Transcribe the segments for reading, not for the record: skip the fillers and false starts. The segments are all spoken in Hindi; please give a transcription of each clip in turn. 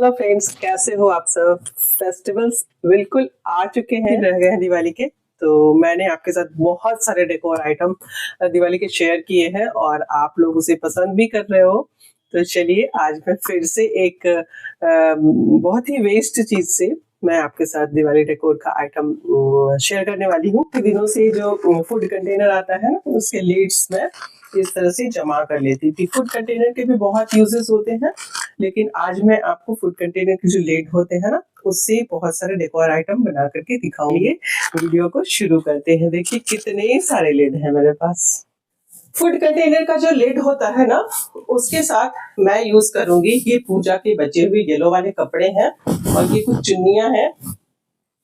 हेलो फ्रेंड्स, कैसे हो आप सब। फेस्टिवल्स बिल्कुल आ चुके हैं, रह गए हैं दिवाली के। तो मैंने आपके साथ बहुत सारे डेकोर आइटम दिवाली के शेयर किए हैं और आप लोग उसे पसंद भी कर रहे हो। तो चलिए आज मैं फिर से एक बहुत ही वेस्ट चीज से मैं आपके साथ दिवाली डेकोर का आइटम शेयर करने वाली हूँ। दिनों से जो फूड कंटेनर आता है ना, उसके लीड्स में इस तरह से जमा कर लेती थी। फूड कंटेनर के भी बहुत यूजेस होते हैं, लेकिन आज मैं आपको फूड कंटेनर के जो लेड होते हैं ना, उससे बहुत सारे डेकोर आइटम बना करके दिखाऊंगी। वीडियो को शुरू करते हैं। देखिए कितने सारे लेड हैं मेरे पास। फूड कंटेनर का जो लेड होता है ना, उसके साथ मैं यूज करूंगी ये पूजा के बचे हुए येलो वाले कपड़े हैं और ये कुछ चुन्नियां हैं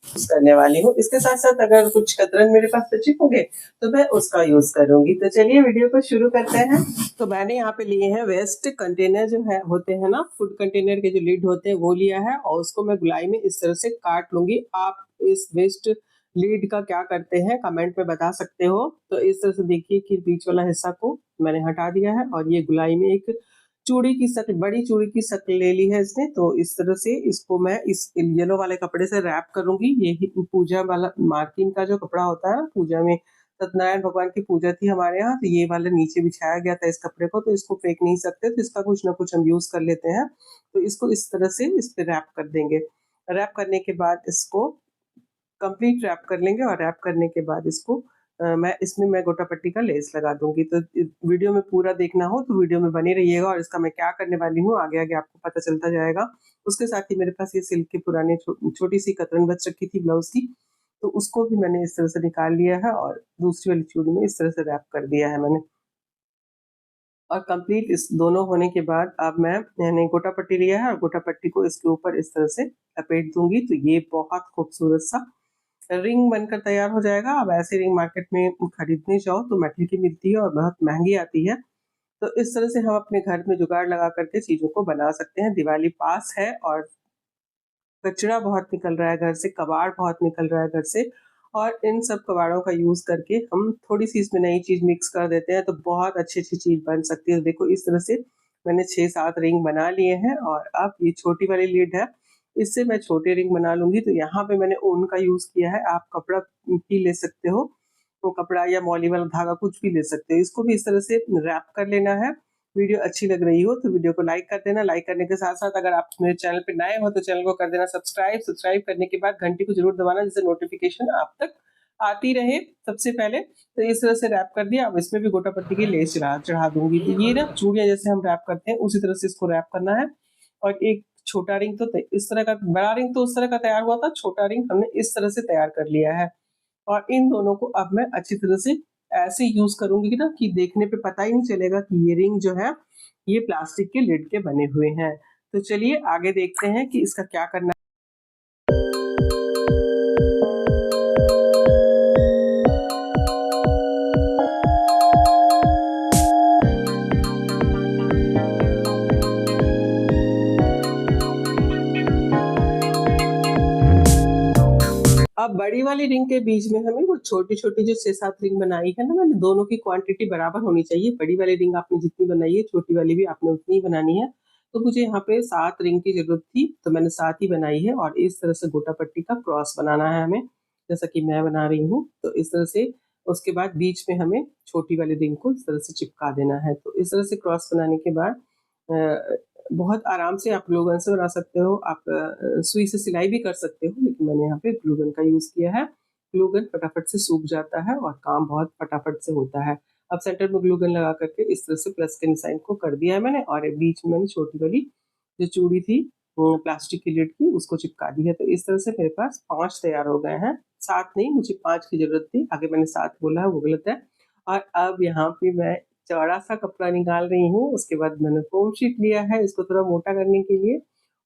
करने वाली हूँ। इसके साथ साथ अगर कुछ कतरन मेरे पास बचे होंगे तो मैं उसका यूज करूंगी। तो चलिए वीडियो को शुरू करते हैं। तो मैंने यहाँ पे लिए हैं वेस्ट कंटेनर जो है होते हैं ना, फूड कंटेनर के जो लिड होते हैं वो लिया है और उसको मैं गुलाई में इस तरह से काट लूंगी। आप इस वेस्ट लीड का क्या करते हैं कमेंट में बता सकते हो। तो इस तरह से देखिए कि बीच वाला हिस्सा को मैंने हटा दिया है और ये गुलाई में एक चूड़ी की शक्ल, बड़ी चूड़ी की शक्ल ले ली है इसने। तो इस तरह से इसको मैं इस येलो वाले कपड़े से रैप करूंगी। ये ही पूजा वाला मार्किन का जो कपड़ा होता है, पूजा में सत्यनारायण भगवान की पूजा थी हमारे यहाँ, तो ये वाला नीचे बिछाया गया था इस कपड़े को, तो इसको फेंक नहीं सकते, तो इसका कुछ ना कुछ हम यूज कर लेते हैं। तो इसको इस तरह से इस पे रैप कर देंगे। रैप करने के बाद इसको कंप्लीट रैप कर लेंगे और रैप करने के बाद इसको मैं गोटा पट्टी का लेस लगा दूंगी। तो वीडियो में पूरा देखना हो तो वीडियो में बने रहिएगा और इसका मैं क्या करने वाली हूँ आगे आगे आपको पता चलता जाएगा। उसके साथ ही मेरे पास ये सिल्क के पुराने छोटी सी कतरन बच रखी थी ब्लाउज की, तो उसको भी मैंने इस तरह से निकाल लिया है और दूसरी वाली चूड़ी में इस तरह से रैप कर दिया है मैंने। और कंप्लीट इस दोनों होने के बाद अब मैंने गोटा पट्टी लिया है और गोटा पट्टी को इसके ऊपर इस तरह से लपेट दूंगी। तो ये बहुत खूबसूरत सा रिंग बनकर तैयार हो जाएगा। अब ऐसे रिंग मार्केट में खरीदने जाओ तो मेटल की मिलती है और बहुत महंगी आती है। तो इस तरह से हम अपने घर में जुगाड़ लगा करके चीजों को बना सकते हैं। दिवाली पास है और कचरा बहुत निकल रहा है घर से, कबाड़ बहुत निकल रहा है घर से, और इन सब कबाड़ों का यूज करके हम थोड़ी सी इसमें नई चीज मिक्स कर देते हैं तो बहुत अच्छी अच्छी चीज बन सकती है। देखो इस तरह से मैंने 6-7 रिंग बना लिए हैं और अब ये छोटी वाली लीड है, इससे मैं छोटे रिंग बना लूंगी। तो यहाँ पे मैंने ऊन का यूज किया है, आप कपड़ा भी ले सकते हो, तो कपड़ा या मौली वाला धागा कुछ भी ले सकते हो। इसको भी इस तरह से रैप कर लेना है। वीडियो अच्छी लग रही हो तो वीडियो को लाइक कर देना। लाइक करने के साथ साथ अगर आप मेरे चैनल पे नए हो तो चैनल को कर देना सब्सक्राइब। सब्सक्राइब करने के बाद घंटी को जरूर दबाना जिससे नोटिफिकेशन आप तक आती रहे सबसे पहले। तो इस तरह से रैप कर दिया। अब इसमें भी गोटा पट्टी की लेस चढ़ा दूंगी। तो ये ना चूड़ियां जैसे हम रैप करते हैं उसी तरह से इसको रैप करना है। और एक छोटा रिंग तो इस तरह का, बड़ा रिंग तो उस तरह का तैयार हुआ था, छोटा रिंग हमने इस तरह से तैयार कर लिया है। और इन दोनों को अब मैं अच्छी तरह से ऐसे यूज करूंगी ना कि देखने पे पता ही नहीं चलेगा कि ये रिंग जो है ये प्लास्टिक के लिड के बने हुए हैं। तो चलिए आगे देखते हैं कि इसका क्या करना है। अब बड़ी वाली रिंग के बीच में हमें वो छोटी छोटी जो 6-7 रिंग बनाई है ना मैंने, दोनों की क्वांटिटी बराबर होनी चाहिए। बड़ी वाली रिंग आपने जितनी बनाई है, छोटी वाली भी आपने उतनी ही बनानी है। तो मुझे यहाँ पे 7 रिंग की जरूरत थी तो मैंने 7 ही बनाई है। और इस तरह से गोटा पट्टी का क्रॉस बनाना है हमें, जैसा कि मैं बना रही हूँ। तो इस तरह से उसके बाद बीच में हमें छोटी वाली रिंग को इस तरह से चिपका देना है। तो इस तरह से क्रॉस बनाने के बाद बहुत आराम से आप ग्लू गन से बना सकते हो। आप सुई से सिलाई भी कर सकते हो, लेकिन मैंने यहाँ पे ग्लू गन का यूज किया है। ग्लू गन फटाफट से सूख जाता है और काम बहुत फटाफट से होता है। अब सेंटर में ग्लू गन लगा करके इस तरह से प्लस के निशान को कर दिया है मैंने, और बीच में मैंने छोटी वाली जो चूड़ी थी प्लास्टिक की लिड की, उसको चिपका दी है। तो इस तरह से मेरे पास 5 तैयार हो गए हैं। 7 नहीं, मुझे 5 की जरूरत थी, आगे मैंने 7 बोला है वो गलत है। और अब यहाँ पे मैं चौड़ा सा कपड़ा निकाल रही हूँ। उसके बाद मैंने फोम शीट लिया है इसको थोड़ा मोटा करने के लिए,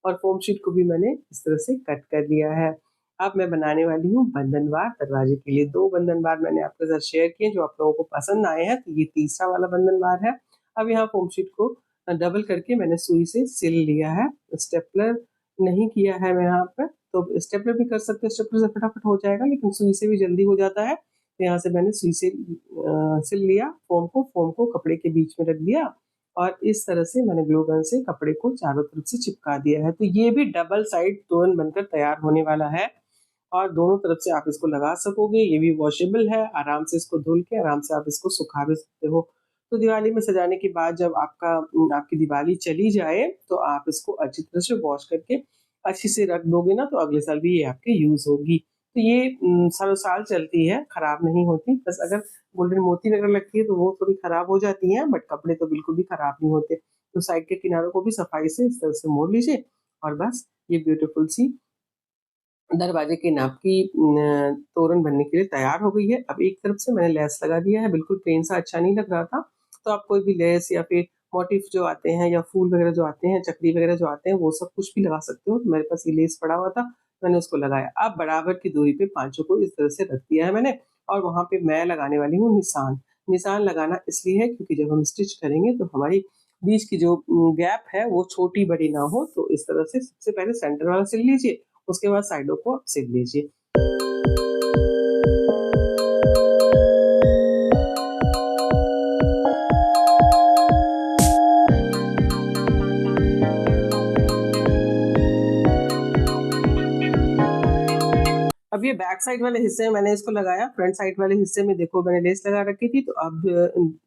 और फोम शीट को भी मैंने इस तरह से कट कर लिया है। अब मैं बनाने वाली हूँ बंधनवार दरवाजे के लिए। 2 बंधनवार मैंने आपके साथ शेयर किए जो आप लोगों को पसंद आए हैं, तो ये तीसरा वाला बंधनवार है। अब यहाँ फोम शीट को डबल करके मैंने सुई से सिल लिया है। स्टेपलर नहीं किया है मैं यहाँ पर, तो स्टेपलर भी कर सकते हैं, स्टेपलर से फटाफट हो जाएगा, लेकिन सुई से भी जल्दी हो जाता है। तो यहाँ से मैंने सुई से सिल लिया फोम को कपड़े के बीच में रख दिया और इस तरह से मैंने ग्लू गन से कपड़े को चारों तरफ से चिपका दिया है। तो ये भी डबल साइड तोरण बनकर तैयार होने वाला है और दोनों तरफ से आप इसको लगा सकोगे। ये भी वॉशेबल है, आराम से इसको धुल के आराम से आप इसको सुखा भी सकते हो। तो दिवाली में सजाने के बाद जब आपकी दिवाली चली जाए तो आप इसको अच्छी तरह से वॉश करके अच्छी से रख दोगे ना, तो अगले साल भी ये आपके यूज होगी। तो ये सालों साल चलती है, खराब नहीं होती। बस अगर गोल्डन मोती वगैरह लगती है तो वो थोड़ी खराब हो जाती है, बट कपड़े तो बिल्कुल भी खराब नहीं होते। तो साइड के किनारों को भी सफाई से इस तरह से मोड़ लीजिए और बस ये ब्यूटीफुल सी दरवाजे के नाप की तोरण बनने के लिए तैयार हो गई है। अब एक तरफ से मैंने लेस लगा दिया है, बिल्कुल प्लेन सा अच्छा नहीं लग रहा था, तो आप कोई भी लेस या फिर मोटिफ जो आते हैं या फूल वगैरह जो आते हैं, चकरी वगैरह जो आते हैं, वो सब कुछ भी लगा सकते हो। तो मेरे पास ये लेस पड़ा हुआ था, मैंने उसको लगाया। अब बराबर की दूरी पे पांचों को इस तरह से रख दिया है मैंने और वहां पे मैं लगाने वाली हूँ निशान। निशान लगाना इसलिए है क्योंकि जब हम स्टिच करेंगे तो हमारी बीच की जो गैप है वो छोटी बड़ी ना हो। तो इस तरह से सबसे पहले सेंटर वाला सिल लीजिए, उसके बाद साइडों को आप सिल लीजिए। अब ये बैक साइड वाले हिस्से में मैंने इसको लगाया, फ्रंट साइड वाले हिस्से में देखो मैंने लेस लगा रखी थी। तो अब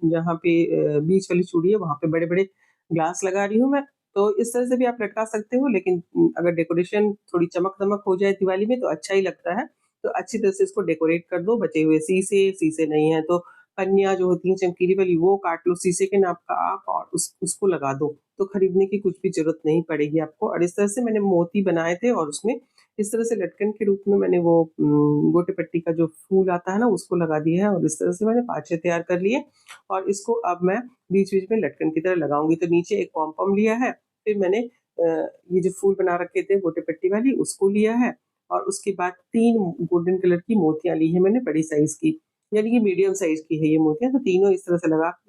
जहाँ पे बीच वाली चूड़ी है वहां पे बड़े बड़े ग्लास लगा रही हूँ मैं। तो इस तरह से भी आप लटका सकते हो, लेकिन अगर डेकोरेशन थोड़ी चमक दमक हो जाए दिवाली में तो अच्छा ही लगता है। तो अच्छी तरह से इसको डेकोरेट कर दो। बचे हुए शीशे, शीशे नहीं है तो पन्नियां जो होती हैं चमकीली वाली, वो काट लो शीशे के नाप का आप और उसको लगा दो। तो खरीदने की कुछ भी जरूरत नहीं पड़ेगी आपको। और इस तरह से मैंने मोती बनाए थे और उसमें इस तरह से लटकन के रूप में मैंने वो गोटे पट्टी का जो फूल आता है ना, उसको लगा दिया है और इस तरह से मैंने पांचे तैयार कर लिए। और इसको अब मैं बीच बीच में लटकन की तरह लगाऊंगी। तो नीचे एक पॉम पॉम लिया है, फिर मैंने ये जो फूल बना रखे थे गोटे पट्टी वाली, उसको लिया है और उसके बाद 3 गोल्डन कलर की मोतियां ली है मैंने बड़ी साइज की, यानी कि मीडियम साइज की है ये मोतियां। तो तीनों इस तरह से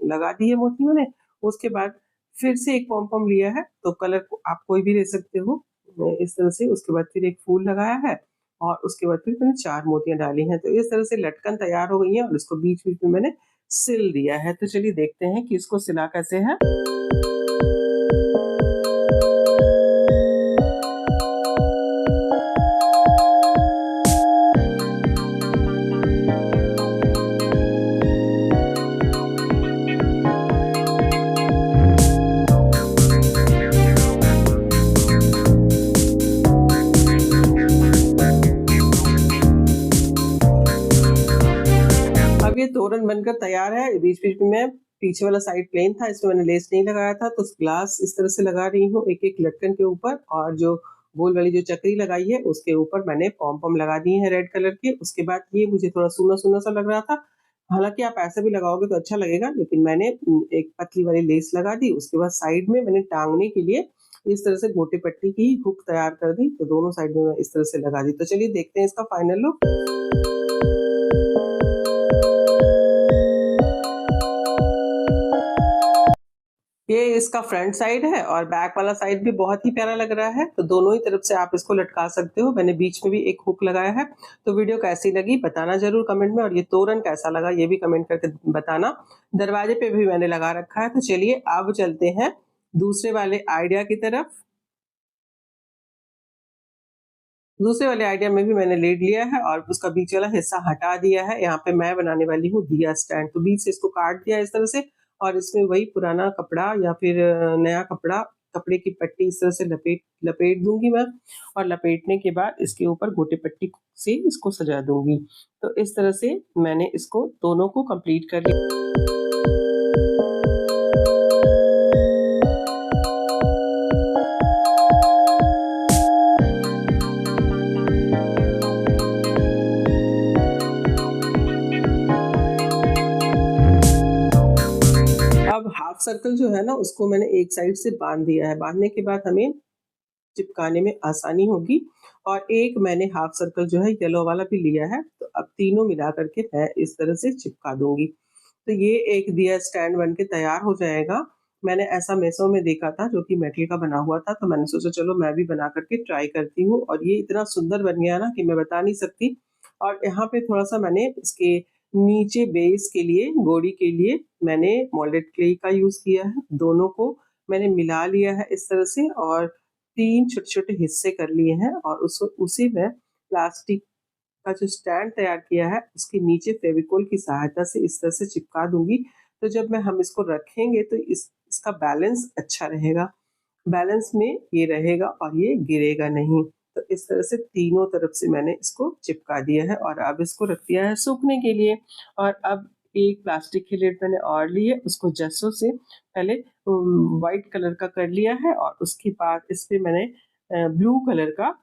लगा दी है मोती मैंने। उसके बाद फिर से एक पॉम पॉम लिया है, तो कलर को आप कोई भी ले सकते हो इस तरह से। उसके बाद फिर एक फूल लगाया है और उसके बाद फिर मैंने 4 मोतियां डाली हैं। तो इस तरह से लटकन तैयार हो गई है और इसको बीच बीच में मैंने सिल दिया है। तो चलिए देखते हैं कि इसको सिला कैसे है। अब ये तोरण बनकर तैयार है। बीच बीच में पीछे वाला साइड प्लेन था, इसमें मैंने लेस नहीं लगाया था, तो ग्लास इस तरह से लगा रही हूँ एक एक लटकन के ऊपर। और जो गोल वाली जो चक्री लगाई है उसके ऊपर मैंने पॉम पॉम लगा दिए हैं रेड कलर के। उसके बाद ये मुझे थोड़ा सूना सूना सा लग रहा था, हालांकि आप ऐसे भी लगाओगे तो अच्छा लगेगा, लेकिन मैंने एक पतली वाली लेस लगा दी। उसके बाद साइड में मैंने टांगने के लिए इस तरह से गोटे पट्टी की हुक तैयार कर दी। तो दोनों साइड में मैं इस तरह से लगा दी। तो चलिए देखते हैं इसका फाइनल लुक। ये इसका फ्रंट साइड है और बैक वाला साइड भी बहुत ही प्यारा लग रहा है। तो दोनों ही तरफ से आप इसको लटका सकते हो। मैंने बीच में भी एक हुक लगाया है। तो वीडियो कैसी लगी बताना जरूर कमेंट में, और ये तोरण कैसा लगा ये भी कमेंट करके बताना। दरवाजे पे भी मैंने लगा रखा है। तो चलिए अब चलते हैं दूसरे वाले आइडिया की तरफ। दूसरे वाले आइडिया में भी मैंने लीड लिया है और उसका बीच वाला हिस्सा हटा दिया है। यहाँ पे मैं बनाने वाली हूँ दिया स्टैंड। तो बीच से इसको काट दिया इस तरह से और इसमें वही पुराना कपड़ा या फिर नया कपड़ा, कपड़े की पट्टी इस तरह से लपेट दूंगी मैं। और लपेटने के बाद इसके ऊपर गोटे पट्टी से इसको सजा दूंगी। तो इस तरह से मैंने इसको दोनों को कंप्लीट कर लिया। अब हाफ सर्कल जो है ना, उसको मैंने एक साइड से बांध दिया है। बांधने के बाद हमें चिपकाने में आसानी होगी। और एक मैंने हाफ सर्कल जो है येलो वाला भी लिया है। तो अब तीनों मिला करके मैं इस तरह से चिपका दूंगी। तो ये एक दिया स्टैंड बन के तैयार हो जाएगा। मैंने ऐसा मेसो में देखा था जो कि मेटल का बना हुआ था, तो मैंने सोचा चलो मैं भी बना करके ट्राई करती हूँ। और ये इतना सुंदर बन गया ना कि मैं बता नहीं सकती। और यहाँ पे थोड़ा सा मैंने इसके नीचे बेस के लिए, गोड़ी के लिए मैंने मोल्डेड क्ले का यूज किया है। दोनों को मैंने मिला लिया है इस तरह से और 3 छोटे-छोटे हिस्से कर लिए हैं और उसी में प्लास्टिक का जो स्टैंड तैयार किया है उसके नीचे फेविकोल की सहायता से इस तरह से चिपका दूंगी। तो जब हम इसको रखेंगे तो इसका बैलेंस अच्छा रहेगा, बैलेंस में ये रहेगा और ये गिरेगा नहीं। तो इस तरह से तीनों तरफ से मैंने इसको चिपका दिया है और अब इसको रख दिया है सूखने के लिए। और अब एक प्लास्टिक की लिड मैंने और ली है, उसको जसों से पहले व्हाइट कलर का कर लिया है और उसके बाद इस पे मैंने ब्लू कलर का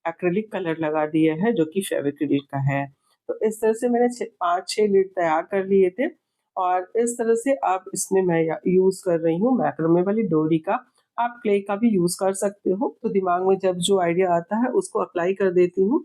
एक्रेलिक कलर लगा दिया है जो कि फेविक्रिल का है। तो इस तरह से मैंने 5-6 लिड तैयार कर लिए थे और इस तरह से अब इसमें मैं यूज कर रही हूँ मैक्रोमे वाली डोरी का। आप क्ले का भी यूज कर सकते हो। तो दिमाग में जब जो आइडिया आता है उसको अप्लाई कर देती हूँ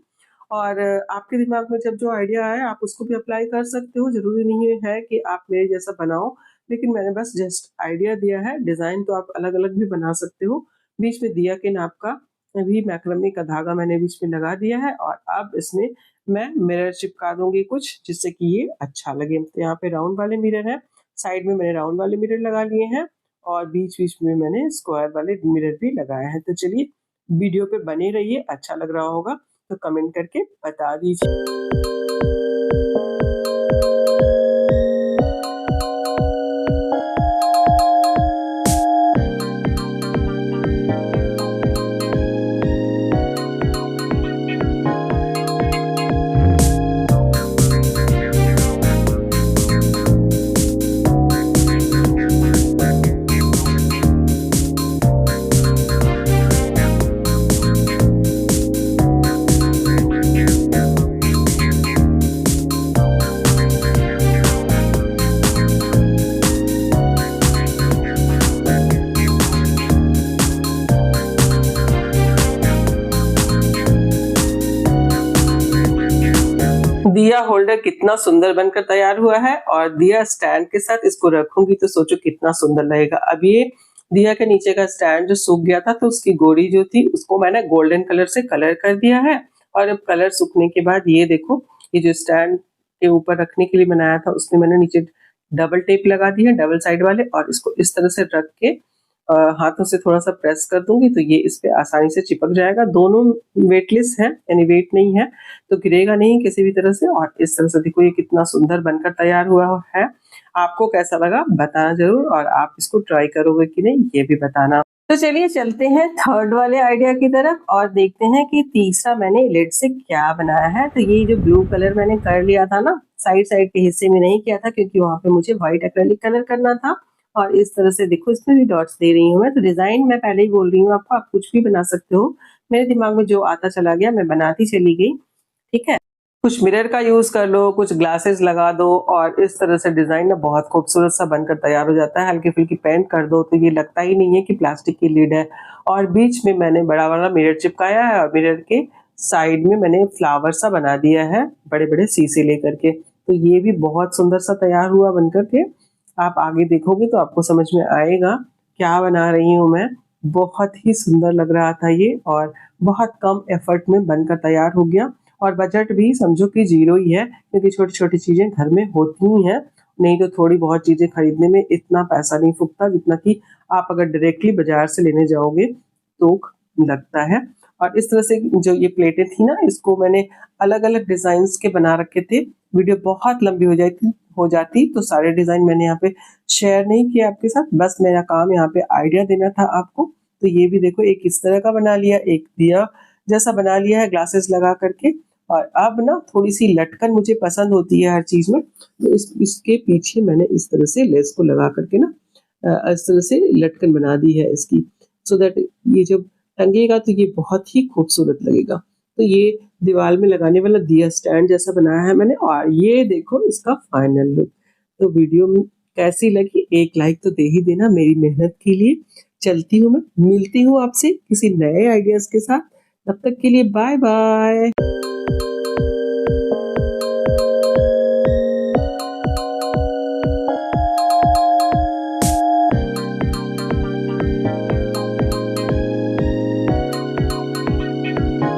और आपके दिमाग में जब जो आइडिया आए आप उसको भी अप्लाई कर सकते हो। जरूरी नहीं है कि आप मेरे जैसा बनाओ, लेकिन मैंने बस जस्ट आइडिया दिया है। डिजाइन तो आप अलग अलग भी बना सकते हो। बीच में दिया के नाप का भी मैक्रोमे का धागा मैंने बीच में लगा दिया है और अब इसमें मैं मिरर चिपका दूंगी कुछ, जिससे कि ये अच्छा लगे। तो यहाँ पे राउंड वाले मिरर है, साइड में मैंने राउंड वाले मिरर लगा लिए हैं और बीच बीच में मैंने स्क्वायर वाले मिरर भी लगाए हैं। तो चलिए वीडियो पे बने रहिए, अच्छा लग रहा होगा तो कमेंट करके बता दीजिए। दिया होल्डर कितना सुंदर बनकर तैयार हुआ है और दिया स्टैंड के साथ इसको रखूंगी तो सोचो कितना सुंदर लगेगा। अब ये दिया के नीचे का स्टैंड जो सूख गया था तो उसकी गोड़ी जो थी उसको मैंने गोल्डन कलर से कलर कर दिया है और अब कलर सूखने के बाद ये देखो, ये जो स्टैंड के ऊपर रखने के लिए बनाया था उसमें मैंने नीचे डबल टेप लगा दी है, डबल साइड वाले, और इसको इस तरह से रख के हाथों से थोड़ा सा प्रेस कर दूंगी तो ये इस पे आसानी से चिपक जाएगा। दोनों वेटलेस है यानी वेट नहीं है तो गिरेगा नहीं किसी भी तरह से। और इस तरह से देखो ये कितना सुंदर बनकर तैयार हुआ है। आपको कैसा लगा बताना जरूर और आप इसको ट्राई करोगे कि नहीं ये भी बताना। तो चलिए चलते हैं थर्ड वाले आइडिया की तरफ और देखते हैं कि तीसरा मैंने लिड से क्या बनाया है। तो ये जो ब्लू कलर मैंने कर लिया था ना, साइड साइड के हिस्से में नहीं किया था क्योंकि वहां पे मुझे व्हाइट एक्रेलिक कलर करना था। और इस तरह से देखो इसमें भी डॉट्स दे रही हूँ मैं। तो डिजाइन मैं पहले ही बोल रही हूँ आपको, आप कुछ भी बना सकते हो। मेरे दिमाग में जो आता चला गया मैं बनाती चली गई, ठीक है। कुछ मिरर का यूज कर लो, कुछ ग्लासेस लगा दो और इस तरह से डिजाइन ना बहुत खूबसूरत सा बनकर तैयार हो जाता है। हल्की फुल्की पेंट कर दो तो ये लगता ही नहीं है कि प्लास्टिक की लिड है। और बीच में मैंने बड़ा वाला मिरर चिपकाया है और मिरर के साइड में मैंने फ्लावर सा बना दिया है बड़े बड़े शीशे लेकर के। तो ये भी बहुत सुंदर सा तैयार हुआ बनकर के। आप आगे देखोगे तो आपको समझ में आएगा क्या बना रही हूँ मैं। बहुत ही सुंदर लग रहा था ये और बहुत कम एफर्ट में बनकर तैयार हो गया। और बजट भी समझो कि 0 ही है क्योंकि छोटी छोटी चीजें घर में होती ही हैं। नहीं तो थोड़ी बहुत चीजें खरीदने में इतना पैसा नहीं फूकता जितना कि आप अगर डायरेक्टली बाजार से लेने जाओगे तो लगता है। और इस तरह से जो ये प्लेटें थी ना, इसको मैंने अलग अलग डिजाइन के बना रखे थे। वीडियो बहुत लंबी हो जाती तो सारे डिजाइन मैंने यहाँ पे शेयर नहीं किया आपके साथ, बस मेरा काम यहाँ पे आइडिया देना था आपको। तो ये भी देखो एक इस तरह का बना लिया, एक दिया जैसा बना लिया है ग्लासेस लगा करके। और अब ना थोड़ी सी लटकन मुझे पसंद होती है हर चीज में, तो इसके पीछे मैंने इस तरह से लेस को लगा करके ना इस तरह से लटकन बना दी है इसकी, सो दैट ये जब टंगेगा तो ये बहुत ही खूबसूरत लगेगा। तो ये दीवार में लगाने वाला दिया स्टैंड जैसा बनाया है मैंने और ये देखो इसका फाइनल लुक। तो वीडियो में कैसी लगी एक लाइक तो दे ही देना मेरी मेहनत के लिए। चलती हूँ मैं, मिलती हूँ आपसे किसी नए आइडियाज के साथ। तब तक के लिए बाय बाय।